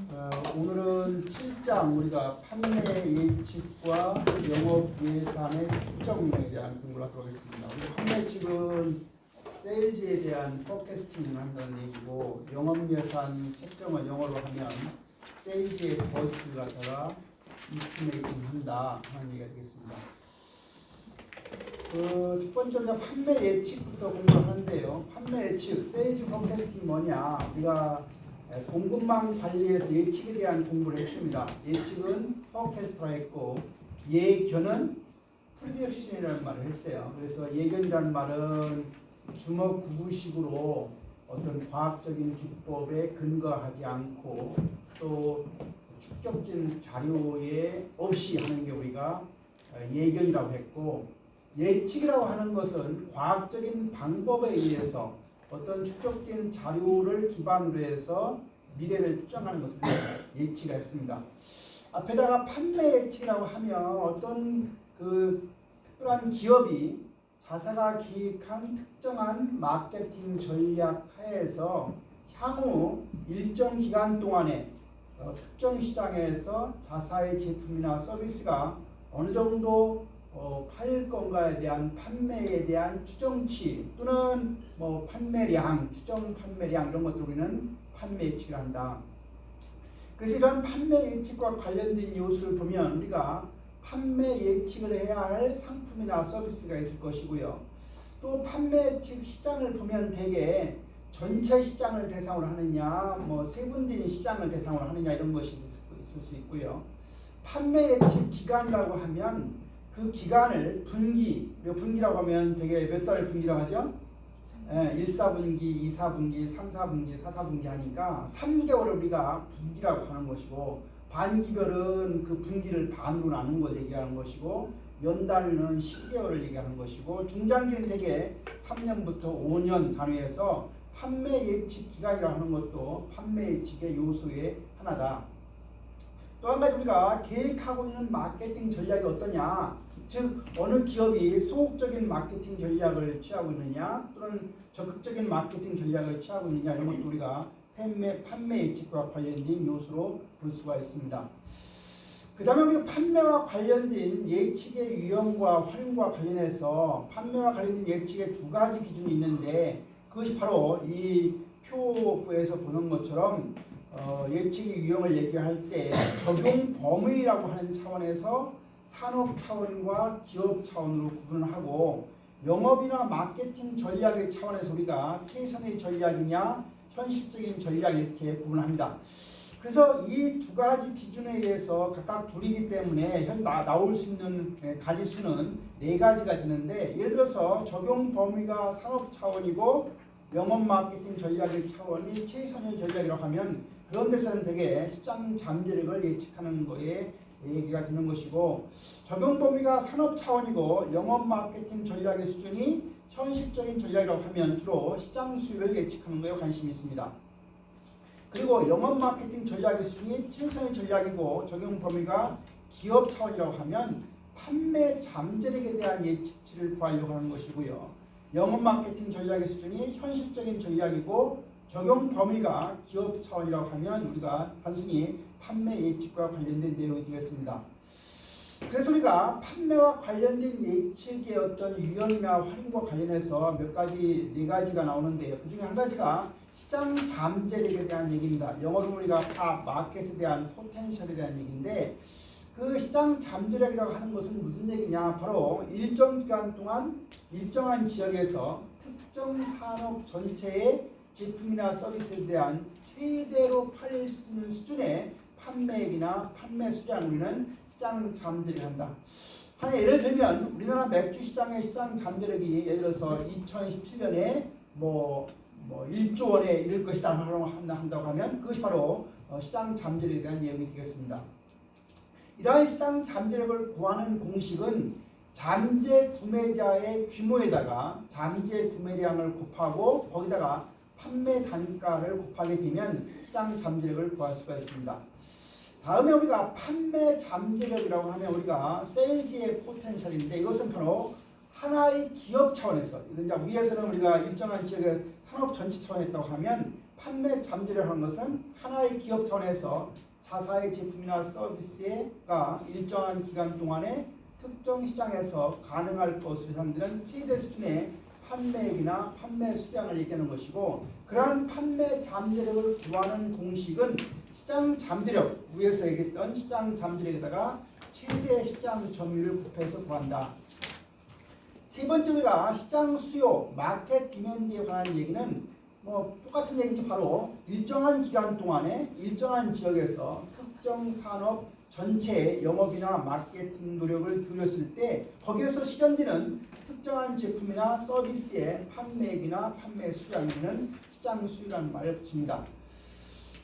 오늘은 7장 우리가 판매 예측과 영업 예산의 특정에 대한 공부를 하도록 하겠습니다. 우리 판매 예측은 세일즈에 대한 포캐스팅을 한다는 얘기고, 영업 예산 책정을 영어로 하면 세일즈의 버스 갖다가 이스티메이팅 한다 하는 얘기가 되겠습니다. 첫 번째로 판매 예측부터 공부하는데요. 판매 예측, 세일즈 포캐스팅 뭐냐? 우리가 공급망 관리에서 예측에 대한 공부를 했습니다. 예측은 포캐스트라 했고, 예견은 프리딕션이라는 말을 했어요. 그래서 예견이라는 말은 주먹구구식으로 어떤 과학적인 기법에 근거하지 않고 또 축적된 자료에 없이 하는 게 우리가 예견이라고 했고, 예측이라고 하는 것은 과학적인 방법에 의해서 어떤 축적된 자료를 기반으로 해서 미래를 추정하는 것을 예측을 했습니다. 앞에다가 판매 예측이라고 하면 어떤 특별한 기업이 자사가 기획한 특정한 마케팅 전략 하에서 향후 일정 기간 동안에 특정 시장에서 자사의 제품이나 서비스가 어느 정도 팔릴 건가에 대한 판매에 대한 추정치 또는 판매량, 추정 판매량 이런 것들 우리는 판매 예측을 한다. 그래서 이런 판매 예측과 관련된 요소를 보면 우리가 판매 예측을 해야 할 상품이나 서비스가 있을 것이고요. 또 판매 예측 시장을 보면 대개 전체 시장을 대상으로 하느냐, 세분된 시장을 대상으로 하느냐 이런 것이 있을 수 있고요. 판매 예측 기간이라고 하면 그 기간을 분기라고 하면 되게 몇 달을 분기라고 하죠? 1사분기, 2사분기, 3사분기, 4사분기 하니까 3개월을 우리가 분기라고 하는 것이고, 반기별은 그 분기를 반으로 나눈 걸 얘기하는 것이고, 연달은 10개월을 얘기하는 것이고, 중장기는 되게 3년부터 5년 단위에서 판매 예측 기간이라고 하는 것도 판매 예측의 요소의 하나다. 또 한 가지 우리가 계획하고 있는 마케팅 전략이 어떠냐, 즉 어느 기업이 소극적인 마케팅 전략을 취하고 있느냐 또는 적극적인 마케팅 전략을 취하고 있느냐 이런 것도 우리가 판매 예측과 관련된 요소로 볼 수가 있습니다. 그 다음에 우리가 판매와 관련된 예측의 유형과 활용과 관련해서 판매와 관련된 예측의 두 가지 기준이 있는데, 그것이 바로 이 표에서 보는 것처럼 예측의 유형을 얘기할 때 적용 범위라고 하는 차원에서 산업 차원과 기업 차원으로 구분을 하고, 영업이나 마케팅 전략의 차원에서 우리가 최선의 전략이냐 현실적인 전략 이렇게 구분합니다. 그래서 이 두 가지 기준에 의해서 각각 둘이기 때문에 나올 수 있는 가지 수는 네 가지가 되는데, 예를 들어서 적용 범위가 산업 차원이고 영업 마케팅 전략의 차원이 최선의 전략이라고 하면 그런 데서는 되게 시장 잠재력을 예측하는 거에 얘기가 되는 것이고, 적용 범위가 산업 차원이고 영업 마케팅 전략의 수준이 현실적인 전략이라고 하면 주로 시장 수율을 예측하는 거에 관심이 있습니다. 그리고 영업 마케팅 전략의 수준이 최선의 전략이고 적용 범위가 기업 차원이라고 하면 판매 잠재력에 대한 예측치를 구하려고 하는 것이고요. 영업 마케팅 전략의 수준이 현실적인 전략이고 적용 범위가 기업 차원이라고 하면 우리가 단순히 판매 예측과 관련된 내용이 되겠습니다. 그래서 우리가 판매와 관련된 예측의 어떤 유형이나 활용과 관련해서 네 가지가 나오는데요. 그 중에 한 가지가 시장 잠재력에 대한 얘기입니다. 영어로 우리가 마켓에 대한 포텐셜에 대한 얘기인데, 그 시장 잠재력이라고 하는 것은 무슨 얘기냐? 바로 일정 기간 동안 일정한 지역에서 특정 산업 전체의 제품이나 서비스에 대한 최대로 팔릴 수 있는 수준의 판매액이나 판매 수량을 우리는 시장 잠재력을 한다. 예를 들면 우리나라 맥주 시장의 시장 잠재력이 예를 들어서 2017년에 1조 원에 이를 것이다 한다고 하면 그것이 바로 시장 잠재력에 대한 내용이 되겠습니다. 이러한 시장 잠재력을 구하는 공식은 잠재 구매자의 규모에다가 잠재 구매량을 곱하고 거기다가 판매 단가를 곱하게 되면 시장 잠재력을 구할 수가 있습니다. 다음에 우리가 판매 잠재력이라고 하면 우리가 세일즈의 포텐셜인데, 이것은 바로 하나의 기업 차원에서, 이제 위에서는 우리가 일정한 지역의 산업 전체 차원에 있다고 하면 판매 잠재력이라고 하는 것은 하나의 기업 차원에서 자사의 제품이나 서비스가 일정한 기간 동안에 특정 시장에서 가능할 것으로 예상되는 최대 수준의 판매액이나 판매 수량을 얘기하는 것이고, 그러한 판매 잠재력을 구하는 공식은 시장 잠재력, 위에서 얘기했던 시장 잠재력에다가 최대 시장 점유율을 곱해서 구한다. 세 번째가 시장 수요, 마켓 디맨드에 관한 얘기는 똑같은 얘기죠. 바로 일정한 기간 동안에 일정한 지역에서 특정 산업 전체의 영업이나 마케팅 노력을 기울였을 때 거기에서 실현되는 특정한 제품이나 서비스의 판매액이나 판매 수량에는 시장 수요라는 말을 붙입니다.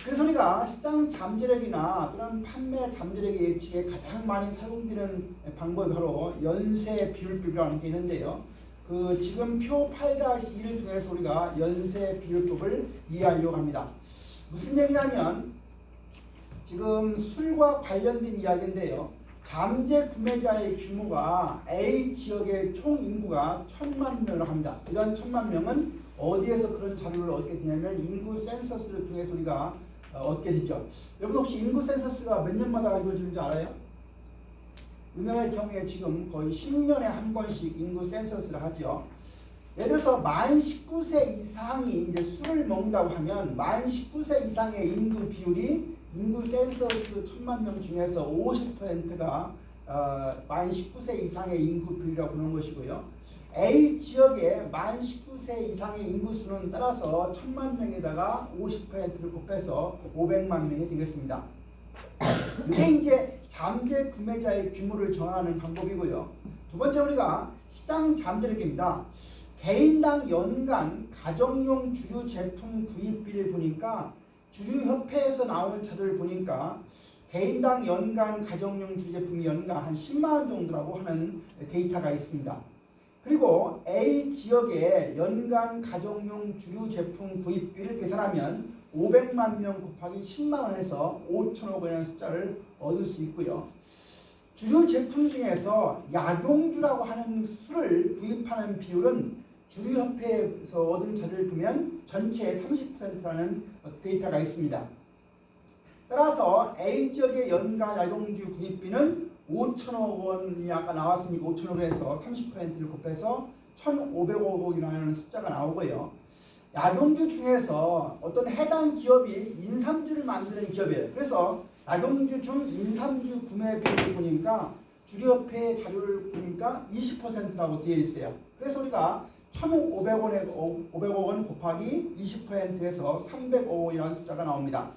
그래서 우리가 시장 잠재력이나 또는 판매 잠재력의 예측에 가장 많이 사용되는 방법이 바로 연쇄 비율법이라는 게 있는데요. 지금 표 8-1을 통해서 우리가 연쇄 비율법을 이해하려고 합니다. 무슨 얘기냐면 지금 술과 관련된 이야기인데요. 잠재 구매자의 규모가 A 지역의 총 인구가 1000만 명을 합니다. 이런 1000만 명은 어디에서 그런 자료를 얻게 되냐면 인구 센서스를 통해서 우리가 얻게 되죠. 여러분 혹시 인구 센서스가 몇 년마다 이루어지는지 알아요? 우리나라의 경우에 지금 거의 10년에 한 번씩 인구 센서스를 하죠. 예를 들어서 만 19세 이상이 이제 술을 먹는다고 하면 만 19세 이상의 인구 비율이 인구 센서스 1000만 명 중에서 50%가 만 19세 이상의 인구 비율이라고 보는 것이고요. A 지역의 만 19세 이상의 인구수는 따라서 1000만 명에다가 50%를 곱해서 500만 명이 되겠습니다. 이게 이제 잠재 구매자의 규모를 정하는 방법이고요. 두 번째 우리가 시장 잠재력입니다. 개인당 연간 가정용 주류 제품 구입비를 보니까 주류협회에서 나오는 자료를 보니까 개인당 연간 가정용 주류 제품이 연간 한 10만 원 정도라고 하는 데이터가 있습니다. 그리고 A 지역의 연간 가정용 주류 제품 구입비를 계산하면 500만 명 곱하기 10만 원 해서 5천억 원이라는 숫자를 얻을 수 있고요. 주류 제품 중에서 약용주라고 하는 술을 구입하는 비율은 주류협회에서 얻은 자료를 보면 전체의 30%라는 데이터가 있습니다. 따라서 A 지역의 연간 약용주 구입비는 5천억 원이 아까 나왔으니까 5천억 원에서 30%를 곱해서 1,500억 원이라는 숫자가 나오고요. 약용주 중에서 어떤 해당 기업이 인삼주를 만드는 기업이에요. 그래서 약용주 중 인삼주 구매비를 보니까 주류협회 자료를 보니까 20%라고 되어 있어요. 그래서 우리가 1,500억 원 곱하기 20%에서 300억 원이라는 숫자가 나옵니다.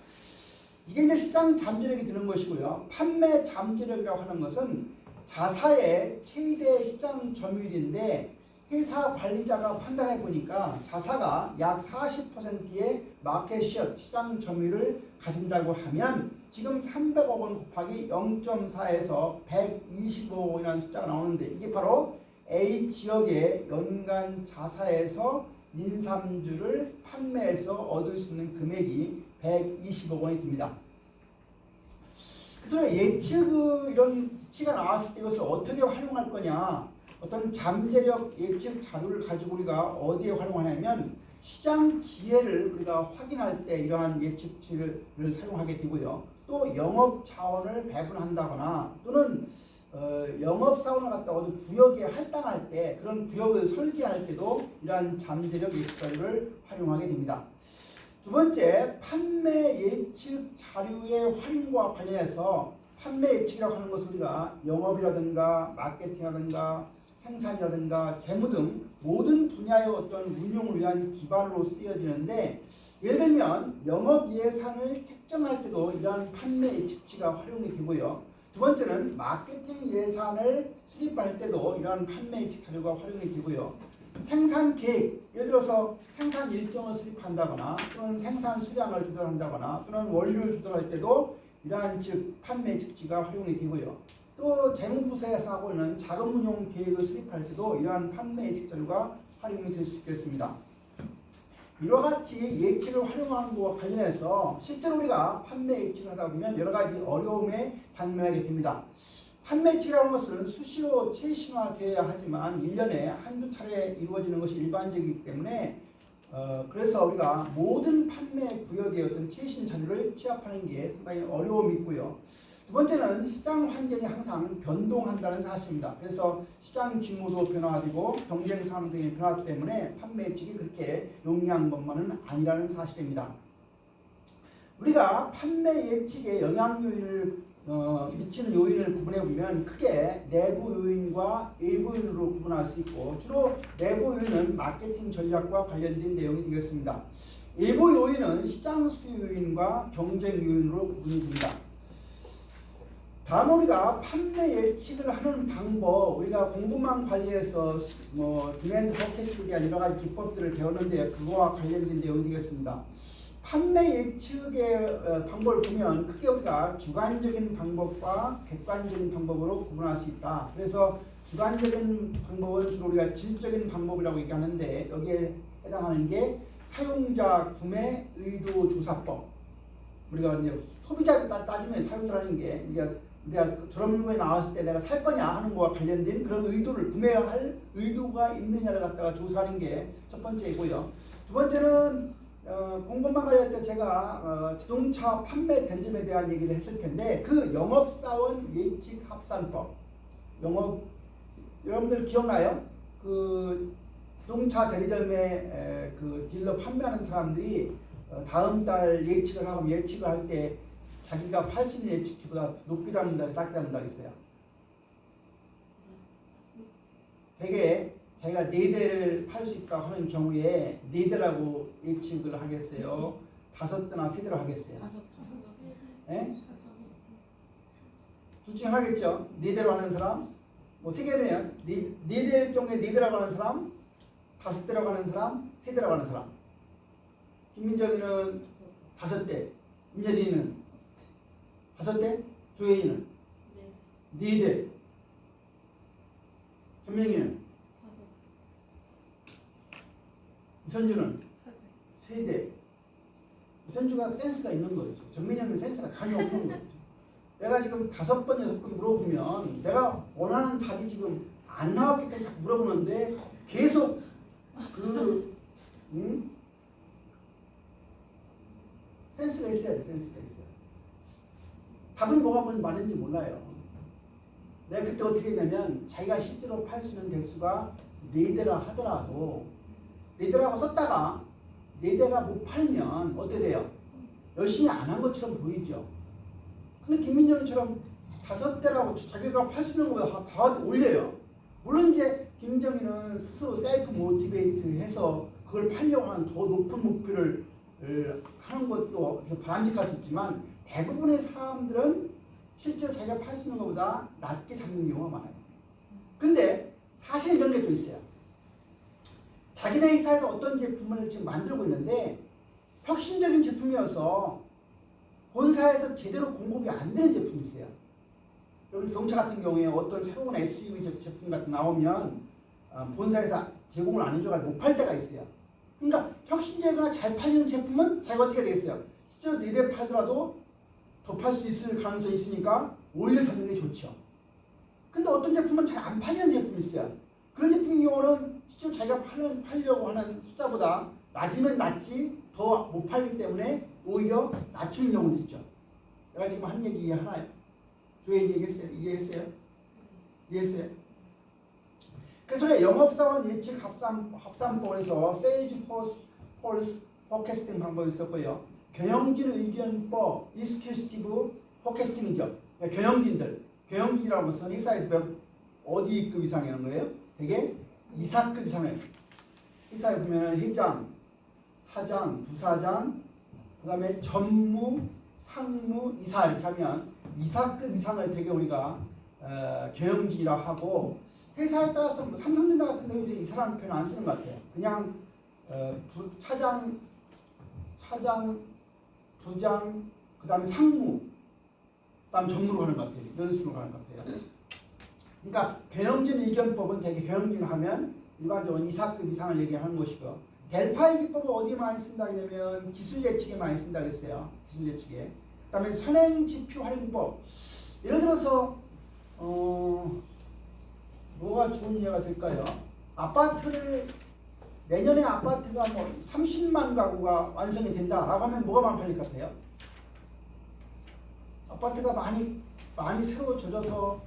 이게 이제 시장 잠재력이 되는 것이고요. 판매 잠재력이라고 하는 것은 자사의 최대 시장 점유율인데 회사 관리자가 판단해 보니까 자사가 약 40%의 마켓시어 시장 점유율을 가진다고 하면 지금 300억 원 곱하기 0.4에서 120억 원이라는 숫자가 나오는데 이게 바로 A 지역의 연간 자사에서 인삼주를 판매해서 얻을 수 있는 금액이 120억 원이 됩니다. 그래서 예측 이런 수치가 나왔을 때 이것을 어떻게 활용할 거냐, 어떤 잠재력 예측 자료를 가지고 우리가 어디에 활용하냐면 시장 기회를 우리가 확인할 때 이러한 예측치를 사용하게 되고요. 또 영업 자원을 배분한다거나 또는 영업사원을 갖다 어느 구역에 할당할 때 그런 구역을 설계할 때도 이러한 잠재력 예측 자료를 활용하게 됩니다. 두 번째, 판매 예측 자료의 활용과 관련해서 판매 예측이라고 하는 것을 우리가 영업이라든가 마케팅이라든가 생산이라든가 재무 등 모든 분야의 어떤 운용을 위한 기반으로 쓰여지는데, 예를 들면 영업 예산을 책정할 때도 이러한 판매 예측치가 활용이 되고요. 두 번째는 마케팅 예산을 수립할 때도 이러한 판매 예측 자료가 활용이 되고요. 생산 계획, 예를 들어서 생산 일정을 수립한다거나 또는 생산 수량을 조절한다거나 또는 원료를 조절할 때도 이러한 즉 판매 예측치가 활용이 되고요. 또 재무부서에서 하고 있는 자금 운용 계획을 수립할 때도 이러한 판매 예측 자료가 활용이 될 수 있겠습니다. 이와 같이 예측을 활용하는 것과 관련해서 실제로 우리가 판매 예측을 하다 보면 여러 가지 어려움에 당면하게 됩니다. 판매 예측이라는 것은 수시로 최신화되어야 하지만 1년에 한두 차례 이루어지는 것이 일반적이기 때문에 그래서 우리가 모든 판매 구역의 어떤 최신 자료를 취합하는 게 상당히 어려움이 있고요. 두 번째는 시장 환경이 항상 변동한다는 사실입니다. 그래서 시장 규모도 변화되고 경쟁 상황 등의 변화 때문에 판매 예측이 그렇게 용이한 것만은 아니라는 사실입니다. 우리가 판매 예측에 영향 요인을 미치는 요인을 구분해 보면 크게 내부 요인과 외부 요인으로 구분할 수 있고, 주로 내부 요인은 마케팅 전략과 관련된 내용이 되겠습니다. 외부 요인은 시장 수요 요인과 경쟁 요인으로 구분이 됩니다. 다음 우리가 판매 예측을 하는 방법, 우리가 공급망 관리에서 디맨드 포캐스트에 대한 여러 가지 기법들을 배웠는데 그거와 관련된 내용이 되겠습니다. 판매 예측의 방법을 보면 크게 우리가 주관적인 방법과 객관적인 방법으로 구분할 수 있다. 그래서 주관적인 방법은 주로 우리가 질적인 방법이라고 얘기하는데, 여기에 해당하는 게 사용자 구매 의도 조사법. 우리가 이제 소비자들 따지면 사용자라는 게 내가 저런 물건이 나왔을 때 내가 살 거냐 하는 거와 관련된 그런 의도를, 구매할 의도가 있느냐를 갖다가 조사하는 게 첫 번째이고요. 두 번째는 공급망 관리할 때 제가 자동차 판매 대리점에 대한 얘기를 했을 텐데, 그 영업사원 예측 합산법, 여러분들 기억나요? 그 자동차 대리점에 그 딜러 판매하는 사람들이 다음 달 예측을 하고 예측을 할 때 자기가 팔 수 있는 예측치보다 높게 잡는다, 작게 잡는다 했어요. 되게 자기가 4대를 팔 수 있다고 하는 경우에 4대라고 예측을 하겠어요? 5대나 3대로 하겠어요? 네? 둘 중에 하겠죠? 4대로 하는 사람, 3개네요. 4대일 경우에 4대라고 하는 사람, 5대라고 하는 사람, 3대라고 하는 사람. 김민정이는 5대, 민열이는 5대, 조혜인은 4대, 전명이는 이선주는 3대. 이선주가 센스가 있는 거죠. 전민영은 센스가 전혀 없는 거죠. 내가 지금 5번, 6번 물어보면 내가 원하는 답이 지금 안 나왔기 때문에 자꾸 물어보는데 계속 센스가 있어야 돼. 센스가 있어요. 답은 뭐가 많은지 몰라요. 내가 그때 어떻게 했냐면, 자기가 실제로 팔 수 있는 대수가 4대라 하더라도 4대라고 썼다가 4대가 못 팔면 어떻게 돼요? 열심히 안 한 것처럼 보이죠. 근데 김민정처럼 5대라고 자기가 팔 수 있는 것보다 다 올려요. 물론 이제 김민정이는 스스로 셀프 모티베이트 해서 그걸 팔려고 하는 더 높은 목표를 하는 것도 바람직할 수 있지만, 대부분의 사람들은 실제로 자기가 팔 수 있는 것보다 낮게 잡는 경우가 많아요. 그런데 사실 이런 게 또 있어요. 자기네 회사에서 어떤 제품을 지금 만들고 있는데 혁신적인 제품이어서 본사에서 제대로 공급이 안 되는 제품이 있어요. 여러분 자동차 같은 경우에 어떤 새로운 SUV 제품 같은 나오면 본사에서 제공을 안 해줘가지고 못 팔 때가 있어요. 그러니까 혁신적이거나 잘 팔리는 제품은 자기가 어떻게 되겠어요? 실제로 4대 팔더라도 더 팔 수 있을 가능성이 있으니까 오히려 잡는 게 좋죠. 근데 어떤 제품은 잘 안 팔리는 제품이 있어요. 그런 제품의 경우는 실제로 자기가 팔려고 하는 숫자보다 낮으면 낮지 더 못 팔기 때문에 오히려 낮추는 경우도 있죠. 내가 지금 한 얘기 하나요. 조회인 얘기했어요? 이해했어요? 그래서 우리가 영업사원 예측 합산법에서 세일즈 폴스 포캐스팅 방법이 있었고요. 경영진 의견법, 익스큐티브 포캐스팅이죠. 경영진이라고 해서 회사에서 어디급 이상이 하는 거예요? 되게 이사급 이상이에요. 회사에 보면 회장, 사장, 부사장, 그 다음에 전무, 상무, 이사 이렇게 하면 이사급 이상을 되게 우리가 경영진이라고 하고, 회사에 따라서 삼성전자 같은 경우 이제 이 사람 표현 안 쓰는 것 같아요. 그냥 차장, 부장, 그 다음에 상무, 그 다음 전무로 하는 것 같아요. 이런 식으로 가는 것 같아요. 그러니까 경영진 의견법은 되게 경영진 하면 일반적으로 이사급 이상을 얘기하는 것이고, 델파이 기법을 어디에 많이 쓴다 하냐면 기술 예측에 많이 쓴다고 했어요. 기술 예측에. 그 다음에 선행 지표 활용법. 예를 들어서 뭐가 좋은 예가 될까요? 아파트를 내년에 아파트가 뭐 30만 가구가 완성이 된다라고 하면 뭐가 많이 팔릴 것 같아요? 아파트가 많이 새로 져져서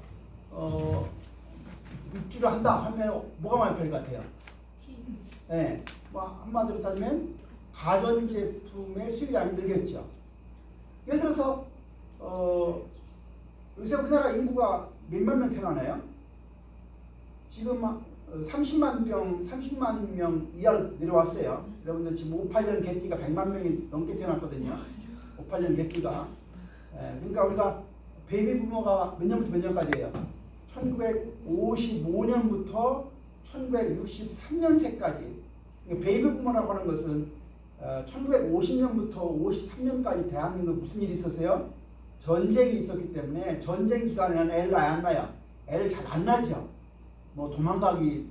입주를 한다 하면 뭐가 많이 팔릴 것 같아요? 네, 뭐 한마디로 따지면 가전제품의 수요량이 늘겠죠. 예를 들어서 요새 우리나라 인구가 몇만 명 태어나나요? 지금 30만 명 이하로 내려왔어요. 여러분들 지금 58년 개띠가 100만 명이 넘게 태어났거든요. 58년 개띠가. 그러니까 우리가 베이비 부모가 몇 년부터 몇 년까지예요? 1955년부터 1963년생까지. 베이비 부모라고 하는 것은 1950년부터 53년까지 대한민국에 무슨 일이 있었어요? 전쟁이 있었기 때문에 전쟁 기간에는 애를 안 낳아요. 애를 잘 안 낳죠. 뭐 도망가기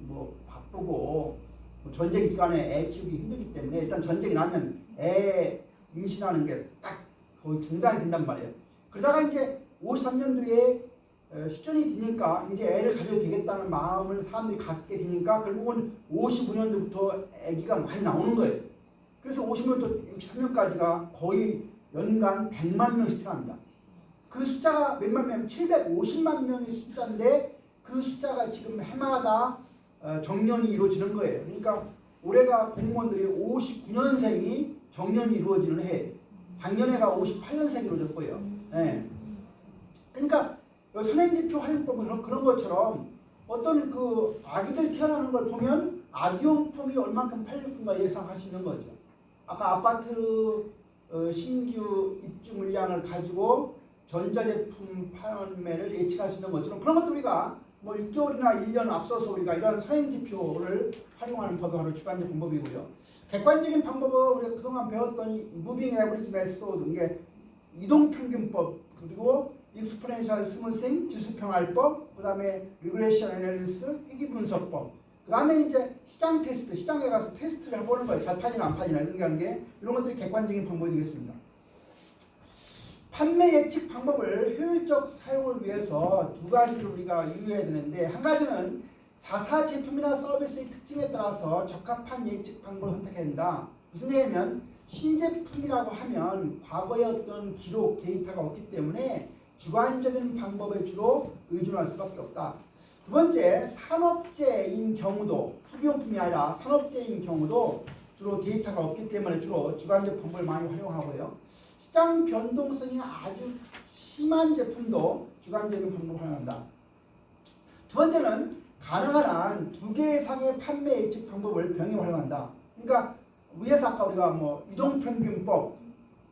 뭐 바쁘고 뭐 전쟁 기간에 애 키우기 힘들기 때문에 일단 전쟁이 나면 애 임신하는 게 딱 거의 중단이 된단 말이에요. 그러다가 이제 53년도에 수전이 되니까 이제 애를 가져도 되겠다는 마음을 사람들이 갖게 되니까 결국은 55년도부터 아기가 많이 나오는 거예요. 그래서 50년부터 63년까지가 거의 연간 100만 명씩 태어납니다. 그 숫자가 몇만 명? 750만 명의 숫자인데 그 숫자가 지금 해마다 정년이 이루어지는 거예요. 그러니까 올해가 공무원들이 59년생이 정년이 이루어지는 해. 작년에가 58년생이 이루어졌고요. 네. 그러니까 선행지표 활용법은 그런 것처럼 어떤 그 아기들 태어나는 걸 보면 아기용품이 얼만큼 팔릴 건가 예상할 수 있는 거죠. 아까 아파트 신규 입주 물량을 가지고 전자제품 판매를 예측할 수 있는 것처럼 그런 것도 우리가 뭐 6개월이나 1년 앞서서 우리가 이런 선행지표를 활용하는 법이 바로 주관적 방법이고요. 객관적인 방법은 우리가 그동안 배웠던 무빙 에버리지 메소드, 이게 이동평균법, 그리고 익스포넨셜 스무싱, 지수평활법, 그 다음에 리그레션 애널리시스, 희귀분석법, 그 다음에 이제 시장 테스트, 시장에 가서 테스트를 해보는 거예요. 잘 팔리나 안 팔리나 이런 게 이런 것들이 객관적인 방법이 되겠습니다. 판매 예측 방법을 효율적 사용을 위해서 두 가지를 우리가 유의해야 되는데, 한 가지는 자사 제품이나 서비스의 특징에 따라서 적합한 예측 방법을 선택해야 된다. 무슨 얘기냐면 신제품이라고 하면 과거의 어떤 기록, 데이터가 없기 때문에 주관적인 방법에 주로 의존할 수밖에 없다. 두 번째, 산업재인 경우도, 소비용품이 아니라 산업재인 경우도 주로 데이터가 없기 때문에 주로 주관적 방법을 많이 활용하고요. 시장 변동성이 아주 심한 제품도 주관적인 방법을 활용한다. 두 번째는 가능한 한 2개 이상의 판매 예측 방법을 병행 활용한다. 그러니까 위에서 아까 우리가 뭐 이동평균법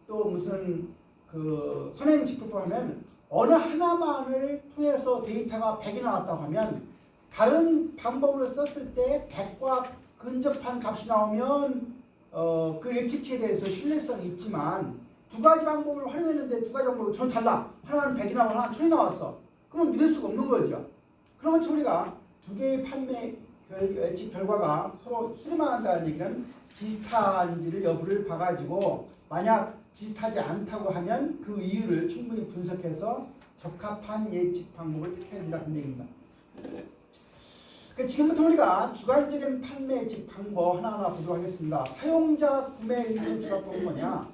또 무슨 그 선행지표법 하면 어느 하나만을 통해서 데이터가 100이 나왔다고 하면 다른 방법으로 썼을 때 100과 근접한 값이 나오면 그 예측치에 대해서 신뢰성이 있지만 두 가지 방법을 활용했는데 두 가지 방법이 전 달라. 하나는 100이 나오고 하나는 1000이 나왔어. 그러면 믿을 수가 없는 거죠. 그런 것처럼 우리가 두 개의 판매 예측 결과가 서로 수렴한다는 얘기는 비슷한지를 여부를 봐가지고 만약 비슷하지 않다고 하면 그 이유를 충분히 분석해서 적합한 예측 방법을 택해야 된다는 얘기입니다. 지금부터 우리가 주관적인 판매 예측 방법 하나하나 보도록 하겠습니다. 사용자 구매 의도 조사법은 뭐냐?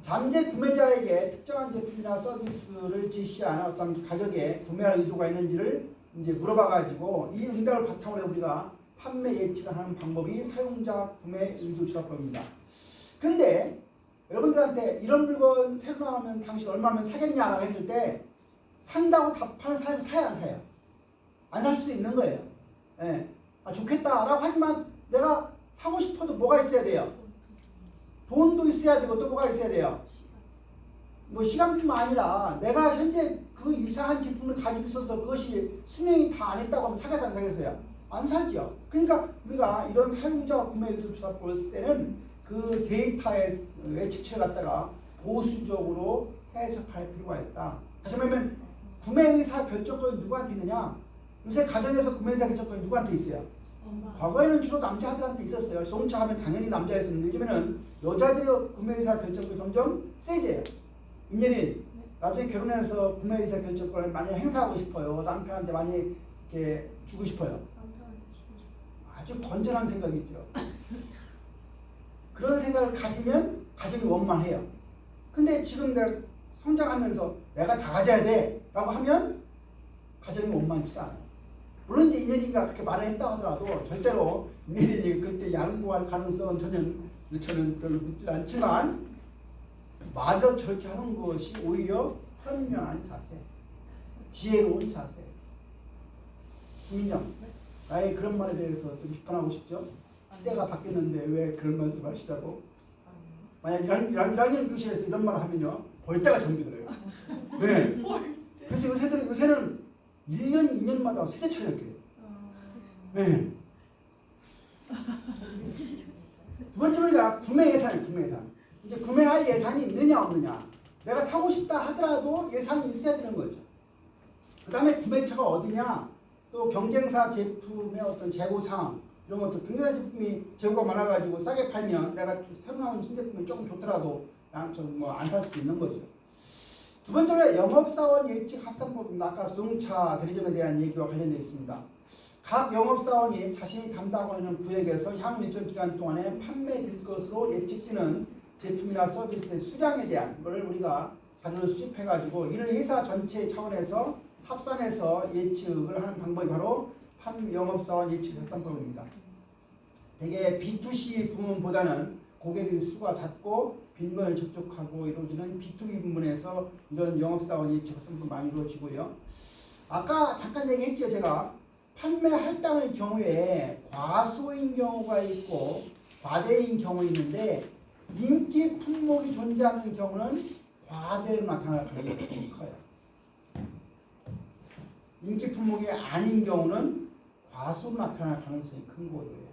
잠재 구매자에게 특정한 제품이나 서비스를 지시하는 어떤 가격에 구매할 의도가 있는지를 이제 물어봐가지고 이 응답을 바탕으로 해서 우리가 판매 예측을 하는 방법이 사용자 구매 의도 조사법입니다. 근데 여러분들한테 이런 물건 새로 나오면 당신 얼마면 사겠냐라고 했을 때 산다고 답하는 사람이 사야 안 사요? 안 살 수도 있는 거예요. 예. 아, 좋겠다라고 하지만 내가 사고 싶어도 뭐가 있어야 돼요? 돈도 있어야 되고 또 뭐가 있어야 돼요? 뭐 시간뿐만 아니라 내가 현재 그 유사한 제품을 가지고 있어서 그것이 수명이 다 안 했다고 하면 사겠어요 안 사겠어요? 안 사죠. 그러니까 우리가 이런 사용자 구매 의도 조사법을 쓸 때는 그 데이터의 예측치를 갖다가 보수적으로 해석할 필요가 있다. 다시 말하면 구매의사 결정권이 누구한테 있느냐? 요새 가정에서 구매의사 결정권이 누구한테 있어요? 과거에는 주로 남자들한테 있었어요. 자동차 하면 당연히 남자였었는데 요즘에는 여자들의 구매의사 결정권이 점점 세져요. 임예린, 나중에 결혼해서 구매의사 결정권을 많이 행사하고 싶어요. 남편한테 많이 이렇게 주고 싶어요. 아주 건전한 생각이죠. 그런 생각을 가지면 가정이 원만해요. 근데 지금 내가 성장하면서 내가 다 가져야 돼 라고 하면 가정이 원만치 않아요. 물론 이제 이면이가 그렇게 말을 했다 하더라도 절대로 이면이 그때 양보할 가능성은 저는 별로 묻지 않지만 말로 저렇게 하는 것이 오히려 현명한 자세, 지혜로운 자세. 김민영, 나의 그런 말에 대해서 좀 비판하고 싶죠? 시대가 바뀌었는데 왜 그런 말씀 하시자고? 만약 1학년 교실에서 이런 말을 하면요, 볼 때가 전기 들어요. 네. 그래서 요새는 1년, 2년마다 세대 차이를 해요. 네. 두 번째 우리가 구매 예산이에요. 구매 예산. 이제 구매할 예산이 있느냐 없느냐. 내가 사고 싶다 하더라도 예산이 있어야 되는 거죠. 그 다음에 구매처가 어디냐. 또 경쟁사 제품의 어떤 재고 상황 이런 것도 경쟁사 제품이 재고가 많아가지고 싸게 팔면 내가 새로 나온 신제품이 조금 좋더라도 안 살 수도 있는 거죠. 두 번째로 영업사원 예측 합산법입니다. 아까 수동차 대리점에 대한 얘기와 관련되어 있습니다. 각 영업사원이 자신이 담당하고 있는 구역에서 향후 일정 기간 동안에 판매될 것으로 예측되는 제품이나 서비스의 수량에 대한 걸 우리가 자료를 수집해가지고 이를 회사 전체 차원에서 합산해서 예측을 하는 방법이 바로 영업사원 예측 합산법입니다. 대개 B2C 부문보다는 고객의 수가 작고 빈번을 접촉하고 이루어지는 B2B 부문에서 이런 영업사원 예측 합산법이 많이 이루어지고요. 아까 잠깐 얘기했죠. 제가 판매 할당의 경우에 과소인 경우가 있고 과대인 경우 있는데 인기 품목이 존재하는 경우는 과대로 나타날 가능성이 커요. 인기 품목이 아닌 경우는 과소로 나타날 가능성이 큰 거예요.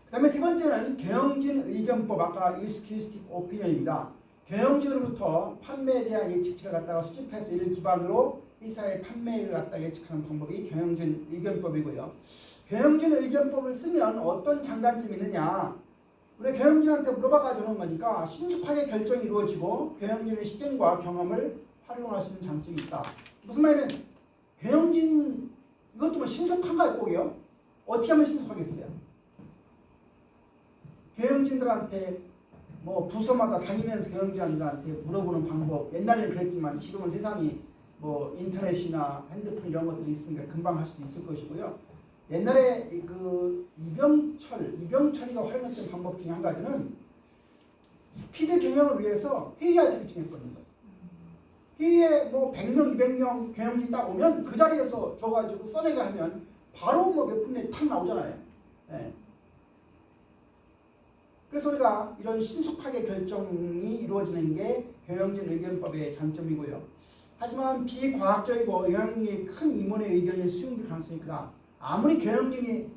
그 다음에 세 번째는 경영진 의견법, 아까 Exclusive Opinion입니다. 경영진으로부터 판매에 대한 예측치를 갖다가 수집해서 이를 기반으로 회사의 판매를 갖다가 예측하는 방법이 경영진 의견법이고요. 경영진 의견법을 쓰면 어떤 장단점이 있느냐. 우리 경영진한테 물어봐가지고 하는 거니까 신속하게 결정이 이루어지고 경영진의 시견과 경험을 활용할 수 있는 장점이 있다. 무슨 말이냐면 경영진 이것도 뭐 신속한가요? 꼭이요? 어떻게 하면 신속하겠어요? 경영진들한테 뭐 부서마다 다니면서 경영진들한테 물어보는 방법, 옛날에는 그랬지만 지금은 세상이 뭐 인터넷이나 핸드폰 이런 것들이 있으니까 금방 할 수도 있을 것이고요. 옛날에 그 이병철이가 활용했던 방법 중에 한 가지는 스피드 경영을 위해서 회의할 때 결정했거든요. 회의에 뭐 100명, 200명 경영진 딱 오면 그 자리에서 줘가지고 써내게 하면 바로 뭐 몇 분에 탁 나오잖아요. 네. 그래서 우리가 이런 신속하게 결정이 이루어지는 게 경영진 의견법의 장점이고요. 하지만 비과학적이고 영향력이 큰 임원의 의견이 수용될 가능성이 크다. 아무리 경영진이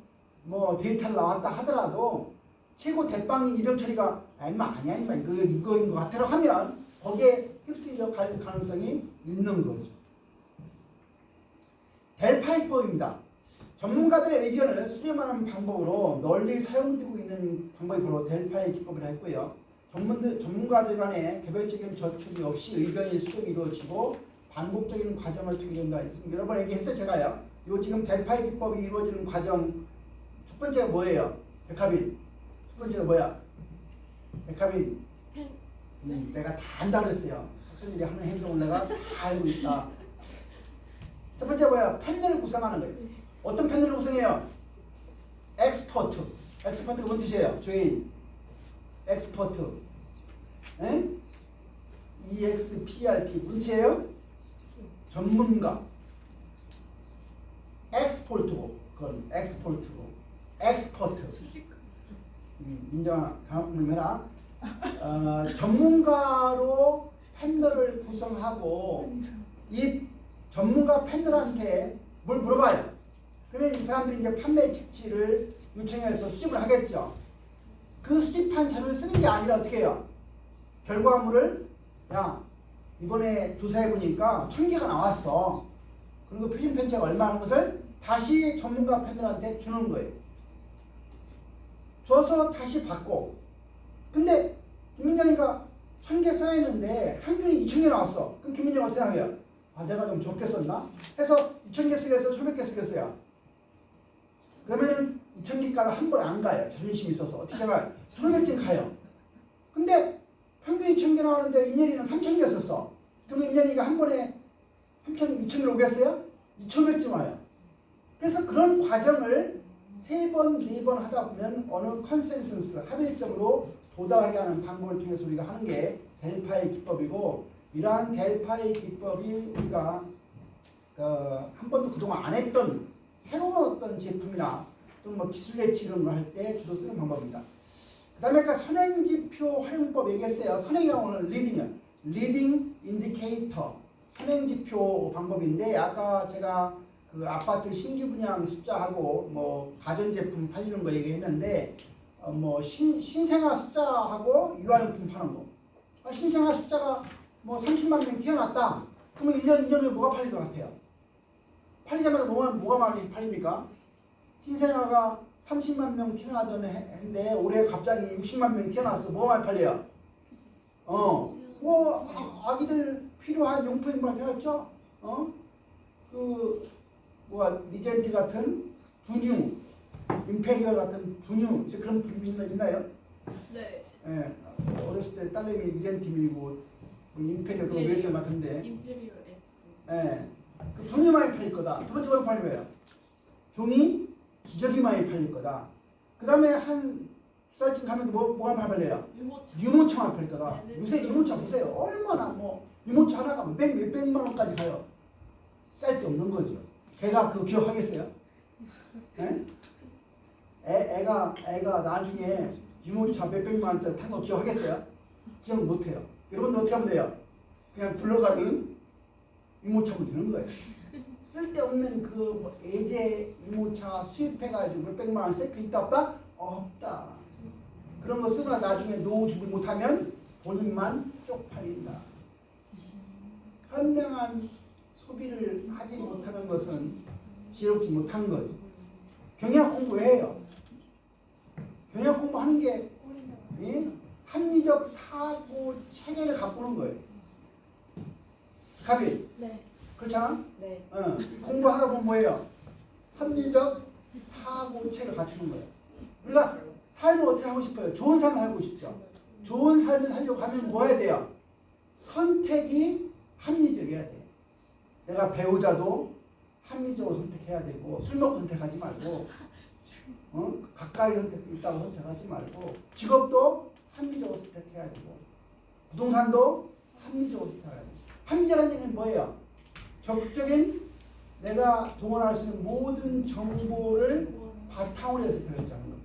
뭐 데이터를 나왔다 하더라도 최고 대빵인 이병철이가 임마 아니야 임마 이거인 것 같아라 하면 거기에 휩쓸려 갈 가능성이 있는 거죠. 델파이법입니다. 전문가들의 의견을 수렴하는 방법으로 널리 사용되고 있는 방법이 바로 델파이 기법이라 했고요. 전문가들 간의 개별적인 저촉이 없이 의견이 수렴이 이루어지고 반복적인 과정을 통해낸다. 여러 번 얘기했어요. 제가요. 요 지금 델파이 기법이 이루어지는 과정 첫 번째가 뭐예요? 백합인. 첫 번째가 뭐야? 백합인. 내가 다 안다 그랬어요. 학생들이 하는 행동을 내가 다 알고 있다. 첫 번째 뭐야? 패널을 구성하는 거예요. 어떤 패널을 구성해요? 엑스퍼트. 엑스퍼트가 뭔 뜻이에요? 조인. 엑스퍼트. 에? EXPRT. 뭔 뜻이에요? 전문가. 엑스포트고. 그건 엑스포트고. 엑스퍼트. 민정아, 다음 해라. 전문가로 패널을 구성하고 이 전문가 패널한테 뭘 물어봐요. 그러면 이 사람들이 이제 판매 측지를 요청해서 수집을 하겠죠. 그 수집한 자료를 쓰는 게 아니라 어떻게 해요? 결과물을 야 이번에 조사해보니까 1000개가 나왔어. 그리고 표준 편차가 얼마나 하는 것을 다시 전문가 패널한테 주는 거예요. 줘서 다시 받고. 근데 김민정이가 1000개 써야했는데 평균이 2000개 나왔어. 그럼 김민정 어떻게 하게요? 아 내가 좀 적게 썼나? 해서 2000개 쓰겠어요? 1100개 쓰겠어요? 그러면 2,000개가를 한 번에 안 가요. 자존심이 있어서. 어떻게 가요? 1,500쯤 가요. 근데 평균 2,000개 나오는데 임예리는 3,000개 썼어. 그러면 임예리가 한 번에 2,000개를 오겠어요? 2,500쯤 와요. 그래서 그런 과정을 3번, 4번 하다 보면 어느 컨센서스, 합일점으로 도달하게 하는 방법을 통해서 우리가 하는 게 델파의 기법이고, 이러한 델파의 기법이 우리가 한 번도 그동안 안 했던 새로운 어떤 제품이나 좀 뭐 기술 예치 이런 거 할 때 주로 쓰는 방법입니다. 그 다음에 아까 선행지표 활용법 얘기했어요. 선행이라고 하는 리딩이요. 리딩 인디케이터. 선행지표 방법인데, 아까 제가 그 아파트 신규 분양 숫자하고 뭐 가전제품 팔리는 거 얘기했는데, 뭐 신생아 숫자하고 유아용품 파는 거. 신생아 숫자가 뭐 30만 명이 태어났다. 그러면 1년, 2년 후에 뭐가 팔릴 것 같아요? 팔리자마자 뭐가 많이 팔립니까? 신생아가 30만 명 태어나던 해인데 올해 갑자기 60만 명이 태어났어. 뭐가 많이 팔려요? 뭐 아기들 필요한 용품이 많이 태어났죠? 리젠트 같은 분유, 임페리얼 같은 분유, 이제 그런 분유 있나요? 네. 예, 어렸을 때 딸내미 리젠트 밀고 임페리얼 그거 외울 때 맡은데. 임페리얼 X. 예, 그 분유 많이 팔릴 거다. 두 번째 뭐가 팔릴 거예요? 종이, 기저귀 많이 팔릴 거다. 그 다음에 한 2살쯤 가면 뭐가 많이 팔려요? 유모차 많이 팔릴 거다. 요새 유모차 보세요. 얼마나 뭐 유모차 하나가 몇백만 원까지 가요. 짤 데 없는 거죠. 걔가 그거 기억하겠어요? 예? 애가 나중에 유모차 몇백만 원짜리 탄 거 기억하겠어요? 기억 못해요. 여러분들 어떻게 하면 돼요? 그냥 굴러가는 유모차면 되는 거예요. 쓸데없는 그 예제 유모차 수입해가지고 몇백만 원 세트 있다 없다? 없다. 그런 거 쓰고 나중에 노후 준비 못하면 본인만 쪽팔린다. 현명한 소비를 하지 못하는 것은 지혜롭지 못한 거죠. 경영학 공부 왜 해요? 경영학 공부하는 게 합리적 사고 체계를 가꾸는 거예요. 가비? 네. 그렇잖아? 네. 공부하다 보면 뭐예요? 합리적 사고 체계를 갖추는 거예요. 우리가 삶을 어떻게 하고 싶어요? 좋은 삶을 살고 싶죠. 좋은 삶을 살려고 하면 뭐 해야 돼요? 선택이 합리적이어야 돼요. 내가 배우자도 합리적으로 선택해야 되고, 술 먹고 선택하지 말고, 가까이 있다고 선택하지 말고, 직업도 합리적으로 선택해야 되고, 부동산도 합리적으로 선택해야 되고. 합리적인 얘기는 뭐예요? 적극적인 내가 동원할 수 있는 모든 정보를 바탕으로 해서 설정하는 거예요.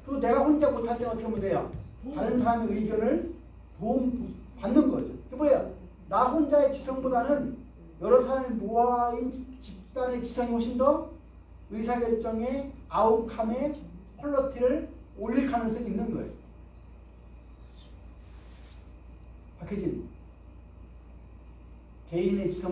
그리고 내가 혼자 못할 때는 어떻게 하면 돼요? 다른 사람의 의견을 도움 받는 거죠. 그게 뭐예요? 나 혼자의 지성보다는 여러 사람이 모아인 집단의 지성이 훨씬 더 의사결정의 아웃컴의 퀄리티를 올릴 가능성이 있는 거예요. 박혜진, 개인의 지성